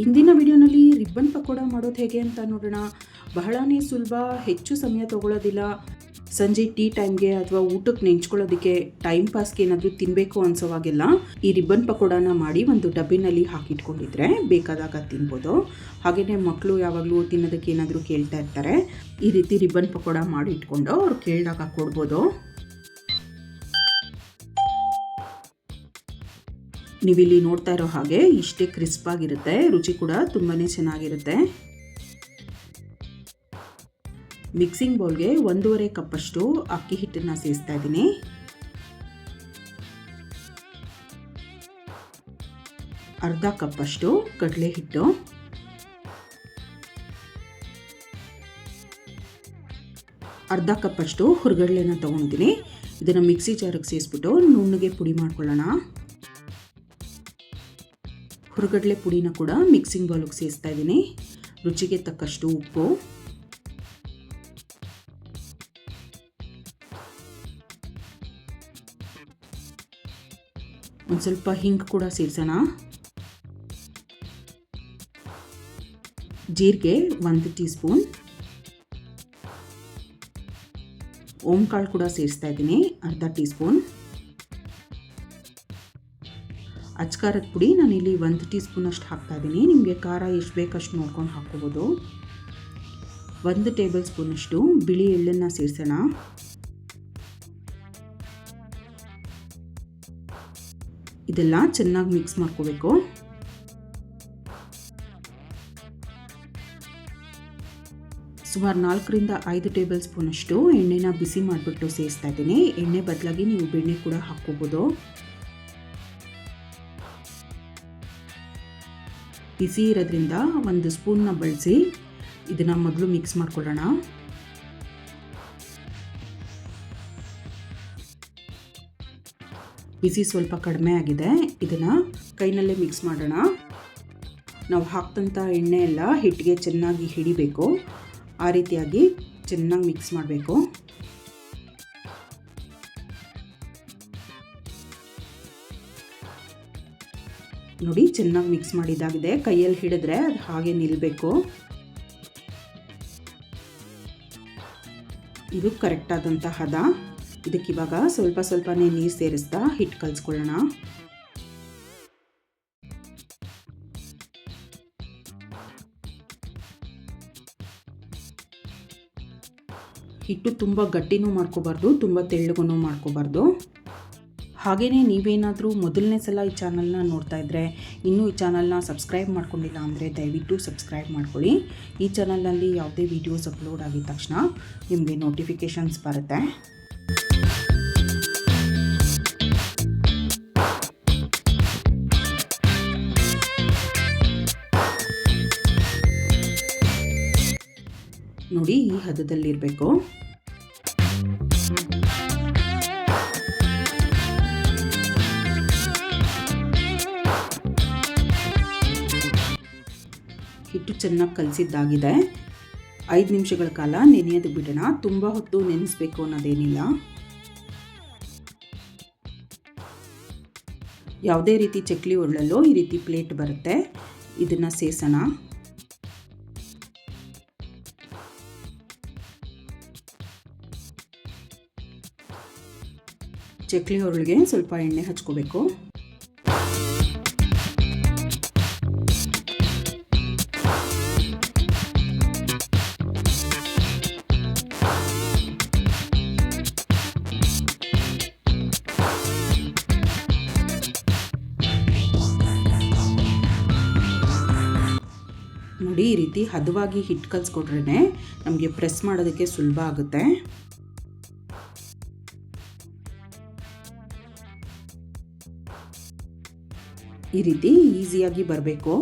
ಇಂದಿನ ವಿಡಿಯೋನಲ್ಲಿ ರಿಬ್ಬನ್ ಪಕೋಡ ಮಾಡೋದು ಹೇಗೆ ಅಂತ ನೋಡೋಣ. ಬಹಳನೇ ಸುಲಭ, ಹೆಚ್ಚು ಸಮಯ ತಗೊಳ್ಳೋದಿಲ್ಲ. ಸಂಜೆ ಟೀ ಟೈಮ್ಗೆ ಅಥವಾ ಊಟಕ್ಕೆ ನೆಂಚ್ಕೊಳ್ಳೋದಕ್ಕೆ, ಟೈಮ್ ಪಾಸ್ಗೆ ಏನಾದರೂ ತಿನ್ನಬೇಕು ಅನ್ಸೋವಾಗೆಲ್ಲ ಈ ರಿಬ್ಬನ್ ಪಕೋಡನ ಮಾಡಿ ಒಂದು ಡಬ್ಬಿನಲ್ಲಿ ಹಾಕಿಟ್ಕೊಂಡಿದ್ರೆ ಬೇಕಾದಾಗ ತಿನ್ಬೋದು. ಹಾಗೆಯೇ ಮಕ್ಕಳು ಯಾವಾಗಲೂ ತಿನ್ನೋದಕ್ಕೆ ಏನಾದರೂ ಕೇಳ್ತಾ ಇರ್ತಾರೆ. ಈ ರೀತಿ ರಿಬ್ಬನ್ ಪಕೋಡ ಮಾಡಿ ಇಟ್ಕೊಂಡು ಅವ್ರು ಕೇಳಿದಾಗ ಕೊಡ್ಬೋದು. ನೀವಿಲ್ಲಿ ನೋಡ್ತಾ ಇರೋ ಹಾಗೆ ಇಷ್ಟೇ ಕ್ರಿಸ್ಪ್ ಆಗಿರುತ್ತೆ. ರುಚಿ ಕೂಡ ತುಂಬಾ ಚೆನ್ನಾಗಿರುತ್ತೆ. ಮಿಕ್ಸಿಂಗ್ ಬೌಲ್ಗೆ 1.5 ಕಪ್ಪಷ್ಟು ಅಕ್ಕಿ ಹಿಟ್ಟನ್ನು ಸೇರಿಸ್ತಾ ಇದ್ದೀನಿ. ಅರ್ಧ ಕಪ್ಪಷ್ಟು ಕಡಲೆ ಹಿಟ್ಟು, ಅರ್ಧ ಕಪ್ಪಷ್ಟು ಹುರ್ಗಡ್ಲೆನ ತೊಗೊಂಡಿದ್ದೀನಿ. ಇದನ್ನು ಮಿಕ್ಸಿ ಜಾರಿಗೆ ಸೇರಿಸ್ಬಿಟ್ಟು ನುಣ್ಣಗೆ ಪುಡಿ ಮಾಡ್ಕೊಳ್ಳೋಣ. ಹುರ್ಗಡ್ಲೆ ಪುಡಿನ ಕೂಡ ಮಿಕ್ಸಿಂಗ್ ಬೌಲ್ಗೆ ಸೇರಿಸ್ತಾ ಇದ್ದೀನಿ. ರುಚಿಗೆ ತಕ್ಕಷ್ಟು ಉಪ್ಪು, ಒಂದು ಸ್ವಲ್ಪ ಹಿಂಗ್ ಕೂಡ ಸೇರಿಸೋಣ. ಜೀರಿಗೆ 1 ಟೀ ಸ್ಪೂನ್, ಓಂಕಾಳು ಕೂಡ ಸೇರಿಸ್ತಾ ಇದ್ದೀನಿ, ಅರ್ಧ ಟೀ ಸ್ಪೂನ್. ಅಚ್ಕಾರದ ಪುಡಿ ನಾನಿಲ್ಲಿ 1 ಟೀ ಸ್ಪೂನ್ ಅಷ್ಟು ಹಾಕ್ತಾ ಇದ್ದೀನಿ. ನಿಮಗೆ ಖಾರ ಎಷ್ಟು ಬೇಕಷ್ಟು ನೋಡ್ಕೊಂಡು ಹಾಕ್ಕೋಬೋದು. 1 ಟೇಬಲ್ ಸ್ಪೂನಷ್ಟು ಬಿಳಿ ಎಳ್ಳನ್ನು ಸೇರಿಸೋಣ. ಇದೆಲ್ಲ ಚೆನ್ನಾಗಿ ಮಿಕ್ಸ್ ಮಾಡ್ಕೋಬೇಕು. ಸುಮಾರು 4ರಿಂದ 5 ಟೇಬಲ್ ಸ್ಪೂನಷ್ಟು ಎಣ್ಣೆನ ಬಿಸಿ ಮಾಡಿಬಿಟ್ಟು ಸೇರಿಸ್ತಾ ಇದ್ದೀನಿ. ಎಣ್ಣೆ ಬದಲಾಗಿ ನೀವು ಬೆಣ್ಣೆ ಕೂಡ ಹಾಕ್ಕೋಬೋದು. ಬಿಸಿ ಇರೋದ್ರಿಂದ 1 ಸ್ಪೂನ್ನ ಬಳಸಿ ಇದನ್ನು ಮೊದಲು ಮಿಕ್ಸ್ ಮಾಡ್ಕೊಳ್ಳೋಣ. ಬಿಸಿ ಸ್ವಲ್ಪ ಕಡಿಮೆ ಆಗಿದೆ. ಇದನ್ನು ಕೈನಲ್ಲೇ ಮಿಕ್ಸ್ ಮಾಡೋಣ. ನಾವು ಹಾಕ್ತಂಥ ಎಣ್ಣೆ ಎಲ್ಲ ಹಿಟ್ಟಿಗೆ ಚೆನ್ನಾಗಿ ಹಿಡಿಬೇಕು. ಆ ರೀತಿಯಾಗಿ ಚೆನ್ನಾಗಿ ಮಿಕ್ಸ್ ಮಾಡಬೇಕು. ನೋಡಿ, ಚೆನ್ನಾಗಿ ಮಿಕ್ಸ್ ಮಾಡಿದಾಗಿದೆ. ಕೈಯಲ್ಲಿ ಹಿಡಿದ್ರೆ ಅದು ಹಾಗೆ ನಿಲ್ಲಬೇಕು. ಇದು ಕರೆಕ್ಟ್ ಆದಂಥ ಹದ. ಇದಕ್ಕಿವಾಗ ಸ್ವಲ್ಪ ಸ್ವಲ್ಪನೇ ನೀರು ಸೇರಿಸ್ತಾ ಹಿಟ್ಟು ಕಲಿಸ್ಕೊಳ್ಳೋಣ. ಹಿಟ್ಟು ತುಂಬ ಗಟ್ಟಿನೂ ಮಾಡ್ಕೋಬಾರ್ದು, ತುಂಬ ತೆಳ್ಳಗೂ ಮಾಡ್ಕೋಬಾರ್ದು. ಹಾಗೆಯೇ ನೀವೇನಾದರೂ ಮೊದಲನೇ ಸಲ ಈ ಚಾನಲ್ನ ನೋಡ್ತಾ ಇದ್ದರೆ, ಇನ್ನೂ ಈ ಚಾನಲ್ನ ಸಬ್ಸ್ಕ್ರೈಬ್ ಮಾಡ್ಕೊಂಡಿಲ್ಲ ಅಂದರೆ ದಯವಿಟ್ಟು ಸಬ್ಸ್ಕ್ರೈಬ್ ಮಾಡ್ಕೊಳ್ಳಿ. ಈ ಚಾನಲ್ನಲ್ಲಿ ಯಾವುದೇ ವೀಡಿಯೋಸ್ ಅಪ್ಲೋಡ್ ಆಗಿದ ತಕ್ಷಣ ನಿಮಗೆ ನೋಟಿಫಿಕೇಷನ್ಸ್ ಬರುತ್ತೆ. ನೋಡಿ, ಈ ಹದದಲ್ಲಿರಬೇಕು. ಹಿಟ್ಟು ಚೆನ್ನಾಗಿ ಕಲಸಿದ್ದಾಗಿದೆ. 5 ನಿಮಿಷಗಳ ಕಾಲ ನೆನೆಯೋದು ಬಿಡೋಣ. ತುಂಬ ಹೊತ್ತು ನೆನೆಸಬೇಕು ಅನ್ನೋದೇನಿಲ್ಲ. ಯಾವುದೇ ರೀತಿ ಚಕ್ಲಿ ಒಳ್ಳಲು ಈ ರೀತಿ ಪ್ಲೇಟ್ ಬರುತ್ತೆ. ಇದನ್ನು ಸೇರಿಸೋಣ. ಚಕ್ಲಿ ಒರಳಿಗೆ ಸ್ವಲ್ಪ ಎಣ್ಣೆ ಹಚ್ಕೋಬೇಕು. ನೋಡಿ, ಈ ರೀತಿ ಹದವಾಗಿ ಹಿಟ್ಟು ಕಲಿಸ್ಕೊಟ್ರೇ ನಮಗೆ ಪ್ರೆಸ್ ಮಾಡೋದಕ್ಕೆ ಸುಲಭ ಆಗುತ್ತೆ. ಈ ರೀತಿ ಈಸಿಯಾಗಿ ಬರಬೇಕು.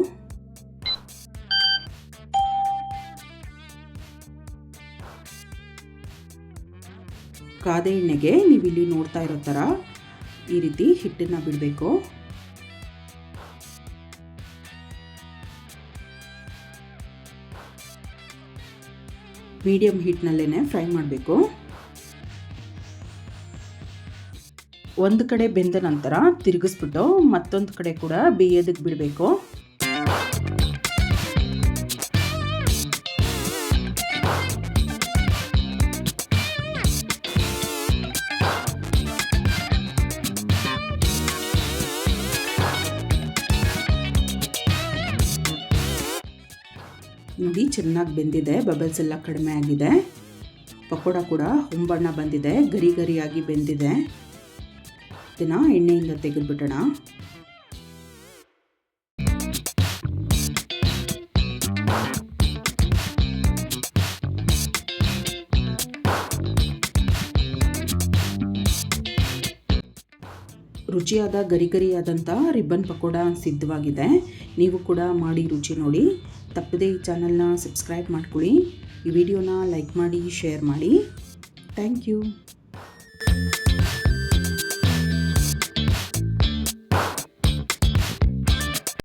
ಕಾದ ಎಣ್ಣೆಗೆ ನೀವಿಲ್ಲಿ ನೋಡ್ತಾ ಇರೋ ಥರ ಈ ರೀತಿ ಹಿಟ್ಟನ್ನು ಬಿಡಬೇಕು. ಮೀಡಿಯಂ ಹೀಟ್ನಲ್ಲೇ ಫ್ರೈ ಮಾಡಬೇಕು. ಒಂದು ಕಡೆ ಬೆಂದ ನಂತರ ತಿರುಗಿಸ್ಬಿಟ್ಟು ಮತ್ತೊಂದು ಕಡೆ ಕೂಡ ಬೇಯೋದಕ್ಕೆ ಬಿಡಬೇಕು. ನೋಡಿ ಚೆನ್ನಾಗಿ ಬೆಂದಿದೆ, ಬಬಲ್ಸ್ ಎಲ್ಲ ಕಡಿಮೆ ಆಗಿದೆ. ಪಕೋಡ ಕೂಡ ಹೊಂಬಣ್ಣ ಬಂದಿದೆ, ಗರಿ ಗರಿಯಾಗಿ ಬೆಂದಿದೆ. ಇದನ್ನು ಎಣ್ಣೆಯಿಂದ ತೆಗೆದುಬಿಡೋಣ. ರುಚಿಯಾದ ಗರಿ ಗರಿಯಾದಂಥ ರಿಬ್ಬನ್ ಪಕೋಡ ಸಿದ್ಧವಾಗಿದೆ. ನೀವು ಕೂಡ ಮಾಡಿ ರುಚಿ ನೋಡಿ. ತಪ್ಪದೇ ಈ ಚಾನಲ್ನ ಸಬ್ಸ್ಕ್ರೈಬ್ ಮಾಡ್ಕೊಳ್ಳಿ. ಈ ವಿಡಿಯೋನ ಲೈಕ್ ಮಾಡಿ, ಶೇರ್ ಮಾಡಿ. Thank you.